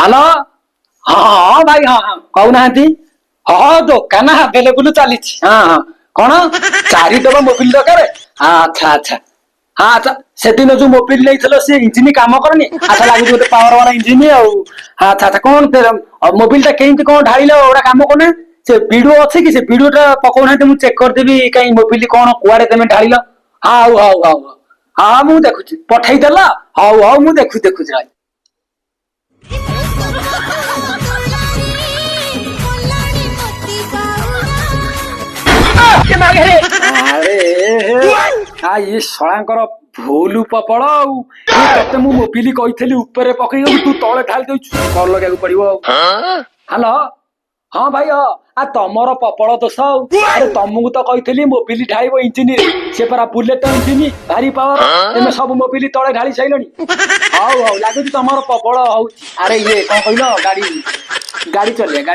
hello हाँ भाई हाँ हाँ कहना हाँ दुकान आवेलेबल चली हाँ हाँ कौन चार डबा मोबिल दरकार हाँ अच्छा अच्छा हाँ अच्छा से दिन जो मोबिल नहीं सी इंजिन काम करनी अच्छा लगे गोटे पावर वाला इंजिन हाँ अच्छा अच्छा कौन मोबिल टा कहीं कौन ढाल गोटा काम करना से वीडियो अच्छे कि से वीडियो टा पकौना मुझे चेक करदेवी कहीं मोबिल कौन कुआड़े तुम ढाल हाँ हौ हौ हौ हाँ मुझे देखुची पठेदेला हौ हौ मुझे देखुची भाई अरे ये शଳାଙ୍କର ଭୁଲ ପ୍ରବଳ ଆଉ ତତେ ମୁଁ ମୋବିଲି କହିଥିଲି ଉପରେ ପକେଇ ତୁ ତଳେ ଢାଳି ଦଉଛୁ କଲ ଲଗେଇବାକୁ ପଡିବ ଆଉ ହ୍ୟାଲୋ ହଁ ଭାଇ ହଁ ଆ ତମର ପ୍ରବଳ ଦୋଷ ଆଉ ଆରେ ତମକୁ ତ କହିଥିଲି ମୋବିଲି ଢାଳିବ ଇଞ୍ଜିନ ସେ ପରା ବୁଲେଟ ଇଞ୍ଜିନ ଭାରି ପାୱାର ତମେ ସବୁ ମୋବିଲି ତଳେ ଢାଳି ସାଇଲଣି ହଉ ହଉ ଲାଗୁଛି ତମର ପ୍ରବଳ ହଉଛି ଆରେ ଇଏ କଣ କହିଲ ଗାଡି ଚଲେଇବା